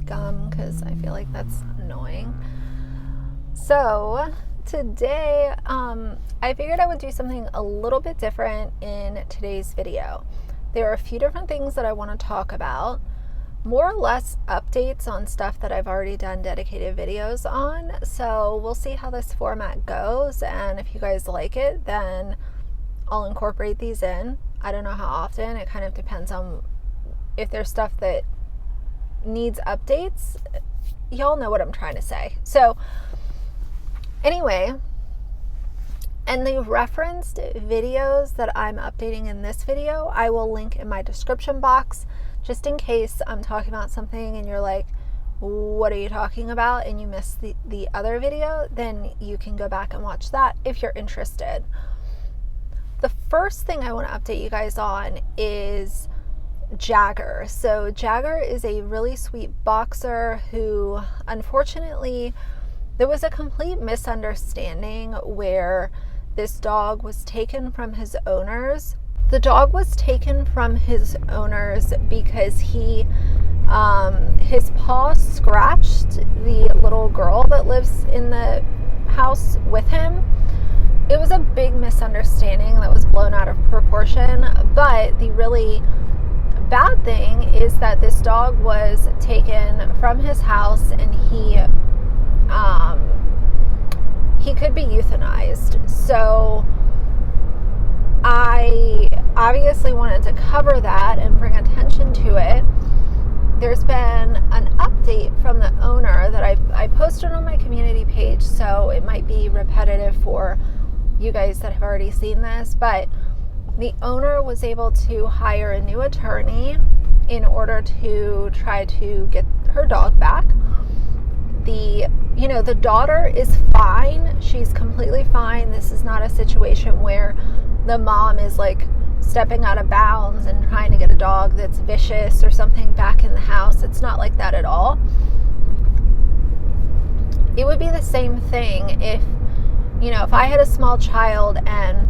with gum because I feel like that's annoying. So today, I figured I would do something a little bit different in today's video. There are a few different things that I want to talk about, more or less updates on stuff that I've already done dedicated videos on. So we'll see how this format goes, and if you guys like it, then I'll incorporate these in. I don't know how often. It kind of depends on if there's stuff that needs updates. Y'all know what I'm trying to say. So anyway, and the referenced videos that I'm updating in this video, I will link in my description box, just in case I'm talking about something and you're like, what are you talking about? And you missed the other video, then you can go back and watch that if you're interested. The first thing I want to update you guys on is Jager. So Jager is a really sweet boxer who, unfortunately, there was a complete misunderstanding where this dog was taken from his owners. The dog was taken from his owners because his paw scratched the little girl that lives in the house with him. It was a big misunderstanding that was blown out of proportion, but the really bad thing is that this dog was taken from his house and he could be euthanized. So I obviously wanted to cover that and bring attention to it. There's been an update from the owner that I posted on my community page, so it might be repetitive for you guys that have already seen this, but the owner was able to hire a new attorney in order to try to get her dog back. The daughter is fine. She's completely fine. This is not a situation where the mom is like stepping out of bounds and trying to get a dog that's vicious or something back in the house. It's not like that at all. It would be the same thing if I had a small child and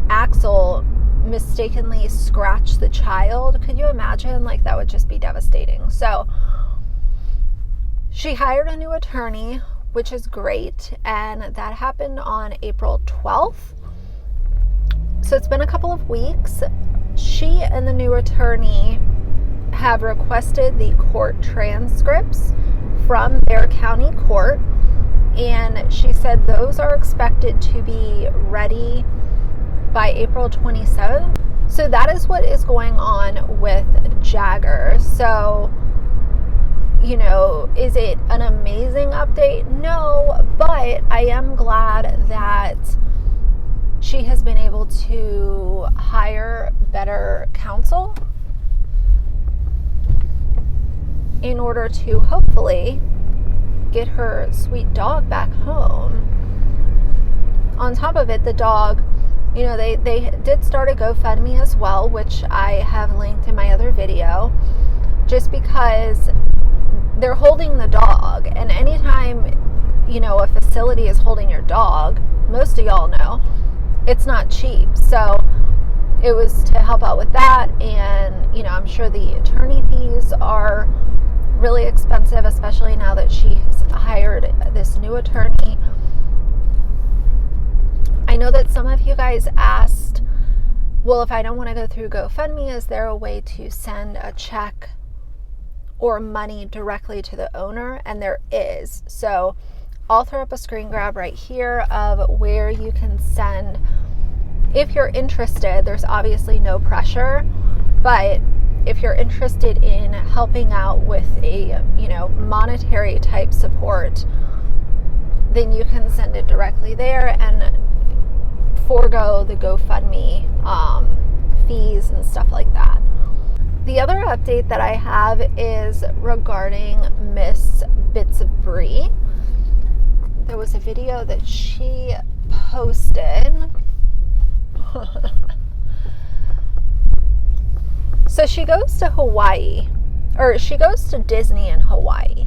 Axel mistakenly scratched the child. Could you imagine? Like, that would just be devastating. So she hired a new attorney, which is great, and that happened on April 12th. So it's been a couple of weeks. She and the new attorney have requested the court transcripts from their county court, and she said those are expected to be ready by April 27th. So that is what is going on with Jager. So, is it an amazing update? No, but I am glad that she has been able to hire better counsel in order to hopefully get her sweet dog back home. On top of it, the dog, they did start a GoFundMe as well, which I have linked in my other video, just because they're holding the dog, and anytime a facility is holding your dog, most of y'all know it's not cheap. So it was to help out with that, and I'm sure the attorney fees are really expensive, especially now that she's hired this new attorney. I know that some of you guys asked, well, if I don't want to go through GoFundMe, is there a way to send a check or money directly to the owner? And there is. So I'll throw up a screen grab right here of where you can send. If you're interested, there's obviously no pressure, but if you're interested in helping out with a monetary type support, then you can send it directly there and forego the GoFundMe fees and stuff like that. The other update that I have is regarding Miss Bits of Brie. There was a video that she posted. So she goes to Hawaii, or she goes to Disney in Hawaii,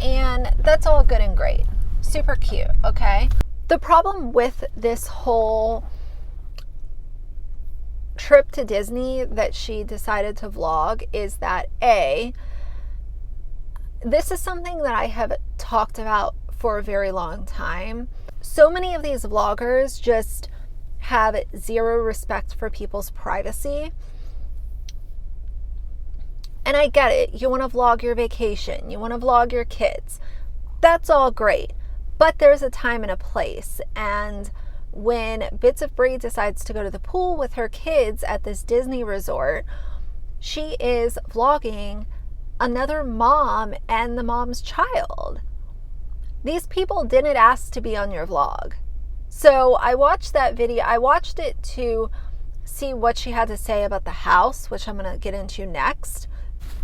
and that's all good and great. Super cute, okay? The problem with this whole trip to Disney that she decided to vlog is that A, this is something that I have talked about for a very long time. So many of these vloggers just have zero respect for people's privacy. And I get it. You want to vlog your vacation. You want to vlog your kids. That's all great. But there's a time and a place. And when Bits of Brie decides to go to the pool with her kids at this Disney resort, she is vlogging another mom and the mom's child. These people didn't ask to be on your vlog. So I watched that video. I watched it to see what she had to say about the house, which I'm going to get into next.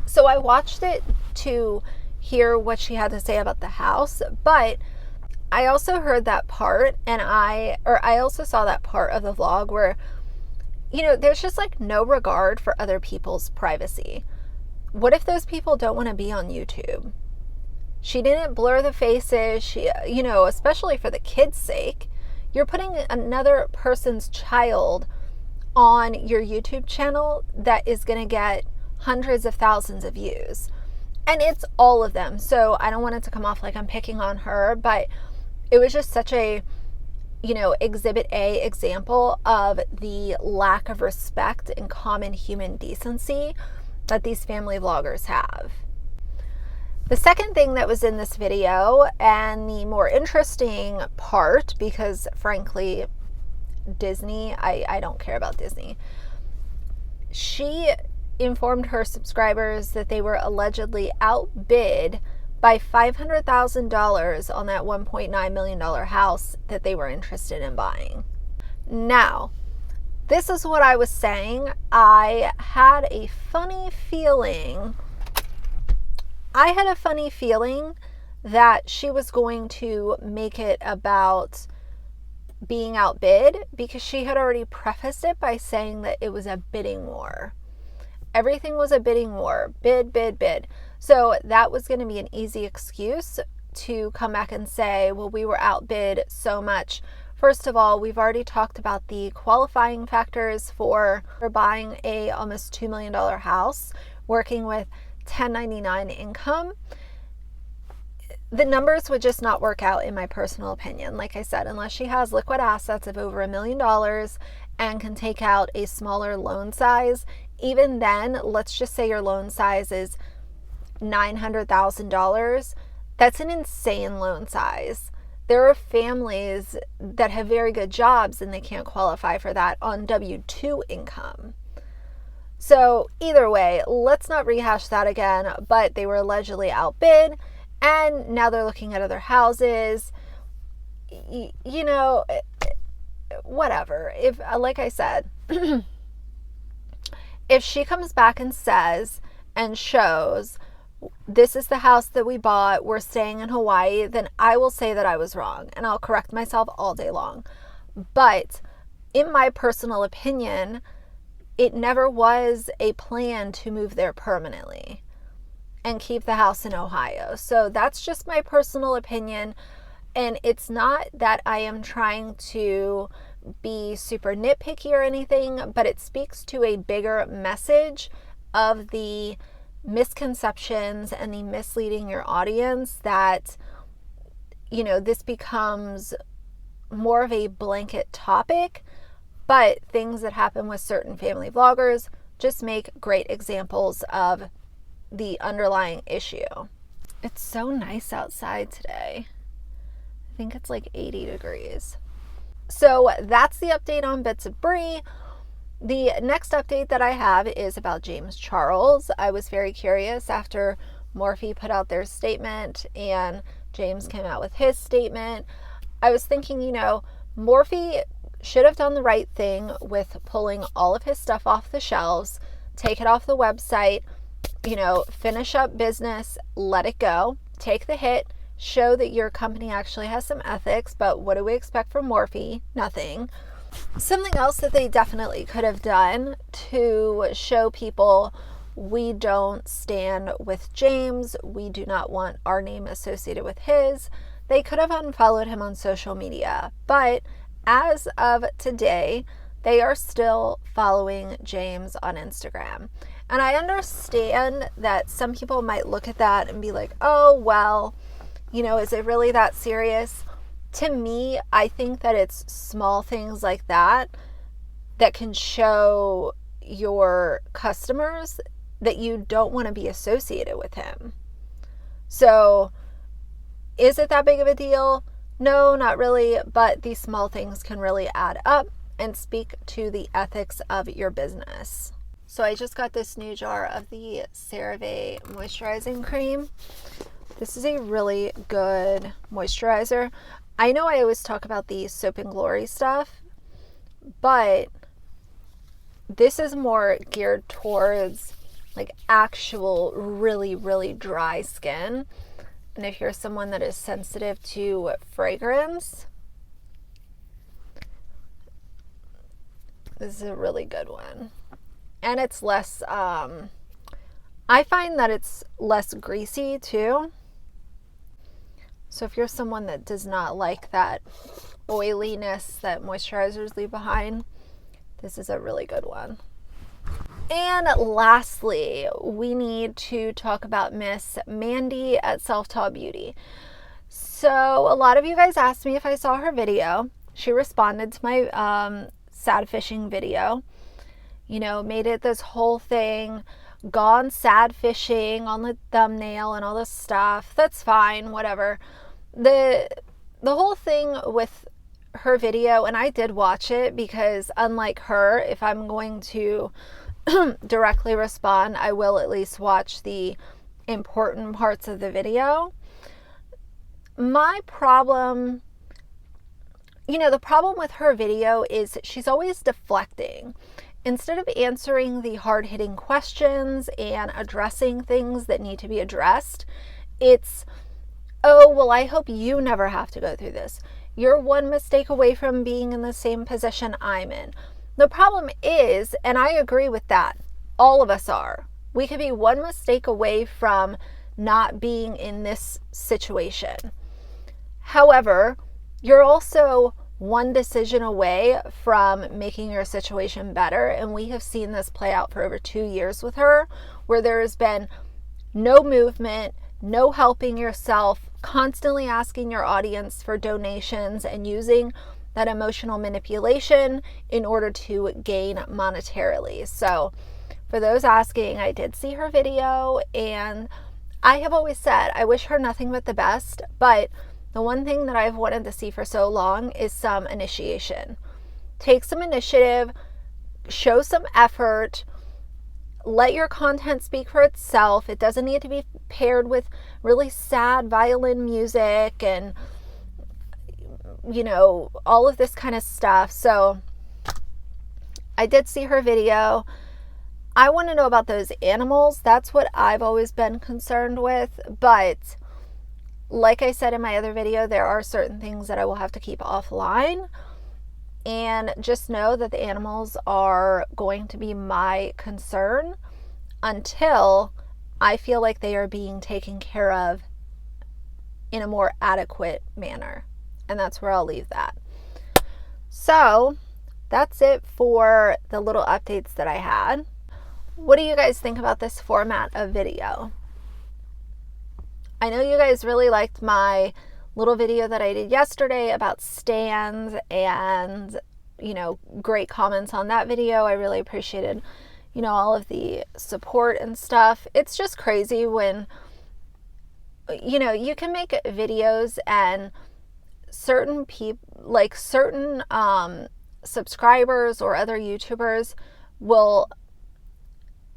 So I watched it to hear what she had to say about the house, but I also heard that part, and I also saw that part of the vlog where, you know, there's just like no regard for other people's privacy. What if those people don't want to be on YouTube? She didn't blur the faces. She, you know, especially for the kids' sake, you're putting another person's child on your YouTube channel that is going to get hundreds of thousands of views. And it's all of them. So I don't want it to come off like I'm picking on her, but it was just such a, you know, exhibit A example of the lack of respect and common human decency that these family vloggers have. The second thing that was in this video, and the more interesting part, because frankly, Disney, I don't care about Disney. She informed her subscribers that they were allegedly outbid by $500,000 on that $1.9 million house that they were interested in buying. Now, this is what I was saying. I had a funny feeling that she was going to make it about being outbid, because she had already prefaced it by saying that it was a bidding war. Everything was a bidding war. Bid, bid, bid. So that was going to be an easy excuse to come back and say, well, we were outbid so much. First of all, we've already talked about the qualifying factors for buying a almost $2 million house, working with 1099 income. The numbers would just not work out, in my personal opinion. Like I said, unless she has liquid assets of over $1 million and can take out a smaller loan size. Even then, let's just say your loan size is $900,000. That's an insane loan size. There are families that have very good jobs and they can't qualify for that on W-2 income. So either way, let's not rehash that again, but they were allegedly outbid, and now they're looking at other houses. You know, whatever. If, like I said, if she comes back and says and shows, this is the house that we bought, we're staying in Hawaii, then I will say that I was wrong, and I'll correct myself all day long. But in my personal opinion, it never was a plan to move there permanently and keep the house in Ohio. So that's just my personal opinion. And it's not that I am trying to be super nitpicky or anything, but it speaks to a bigger message of the misconceptions and the misleading your audience that, you know, this becomes more of a blanket topic, but things that happen with certain family vloggers just make great examples of the underlying issue. It's so nice outside today. I think it's like 80 degrees. So that's the update on Bits of Brie. The next update that I have is about James Charles. I was very curious after Morphe put out their statement and James came out with his statement. I was thinking, you know, Morphe should have done the right thing with pulling all of his stuff off the shelves, take it off the website, you know, finish up business, let it go, take the hit, show that your company actually has some ethics. But what do we expect from Morphe? Nothing. Something else that they definitely could have done to show people, we don't stand with James, we do not want our name associated with his. They could have unfollowed him on social media, but as of today, they are still following James on Instagram. And I understand that some people might look at that and be like, oh, well, you know, is it really that serious? To me, I think that it's small things like that that can show your customers that you don't want to be associated with him. So is it that big of a deal? No, not really, but these small things can really add up and speak to the ethics of your business. So I just got this new jar of the CeraVe moisturizing cream. This is a really good moisturizer. I know I always talk about the Soap and Glory stuff, but this is more geared towards like actual really, really dry skin. And if you're someone that is sensitive to fragrance, this is a really good one. And it's less, I find that it's less greasy too. So if you're someone that does not like that oiliness that moisturizers leave behind, this is a really good one. And lastly, we need to talk about Miss Mandy at SelfTaught Beauty. So a lot of you guys asked me if I saw her video. She responded to my sad fishing video. You know, made it this whole thing, gone sad fishing on the thumbnail and all this stuff. That's fine, whatever. The whole thing with her video, and I did watch it because unlike her, if I'm going to directly respond, I will at least watch the important parts of the video. My problem, you know, the problem with her video is she's always deflecting. Instead of answering the hard-hitting questions and addressing things that need to be addressed, it's, oh, well, I hope you never have to go through this. You're one mistake away from being in the same position I'm in. The problem is, and I agree with that, all of us are. We could be one mistake away from not being in this situation. However, you're also one decision away from making your situation better. And we have seen this play out for over 2 years with her, where there has been no movement, no helping yourself, constantly asking your audience for donations and using that emotional manipulation in order to gain monetarily. So for those asking, I did see her video, and I have always said I wish her nothing but the best, but the one thing that I've wanted to see for so long is some initiation. Take some initiative, show some effort, let your content speak for itself. It doesn't need to be paired with really sad violin music and, you know, all of this kind of stuff. So I did see her video. I want to know about those animals. That's what I've always been concerned with. But like I said in my other video, there are certain things that I will have to keep offline. And just know that the animals are going to be my concern until I feel like they are being taken care of in a more adequate manner. And that's where I'll leave that. So that's it for the little updates that I had. What do you guys think about this format of video? I know you guys really liked my little video that I did yesterday about stands, and, you know, great comments on that video. I really appreciated, you know, all of the support and stuff. It's just crazy when, you know, you can make videos and certain people, like certain subscribers or other YouTubers will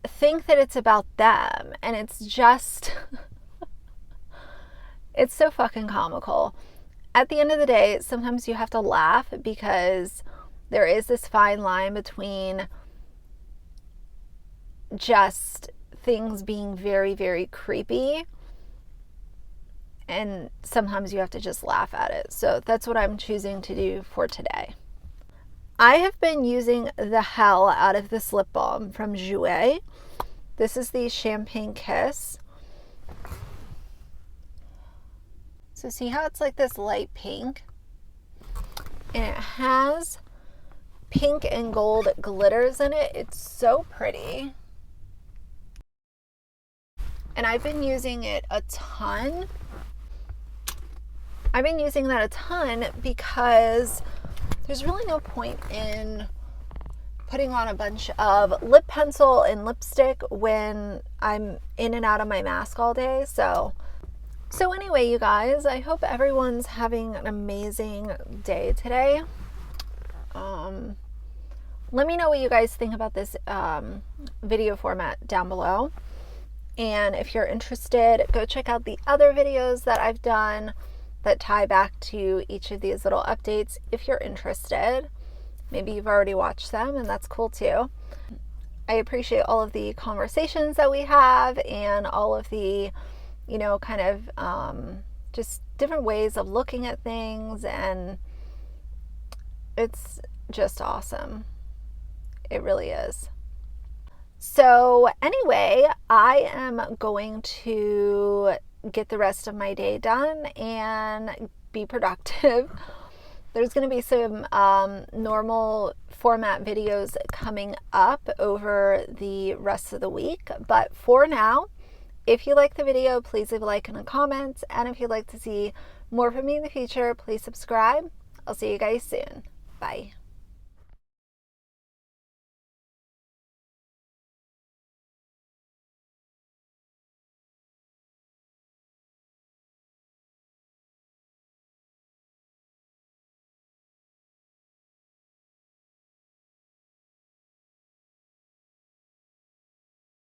think that it's about them, and it's just it's so fucking comical. At the end of the day, sometimes you have to laugh because there is this fine line between just things being very, very creepy, and sometimes you have to just laugh at it. So that's what I'm choosing to do for today. I have been using the hell out of this lip balm from Jouer. This is the Champagne Kiss. So see how it's like this light pink? And it has pink and gold glitters in it. It's so pretty. And I've been using it a ton. I've been using that a ton because there's really no point in putting on a bunch of lip pencil and lipstick when I'm in and out of my mask all day. So anyway, you guys, I hope everyone's having an amazing day today. Let me know what you guys think about this video format down below. And if you're interested, go check out the other videos that I've done that tie back to each of these little updates if you're interested. Maybe you've already watched them, and that's cool too. I appreciate all of the conversations that we have and all of the, you know, kind of just different ways of looking at things, and it's just awesome. It really is. So anyway, I am going to get the rest of my day done and be productive. There's going to be some normal format videos coming up over the rest of the week. But for now, if you like the video, please leave a like and a comment. And if you'd like to see more from me in the future, please subscribe. I'll see you guys soon. Bye.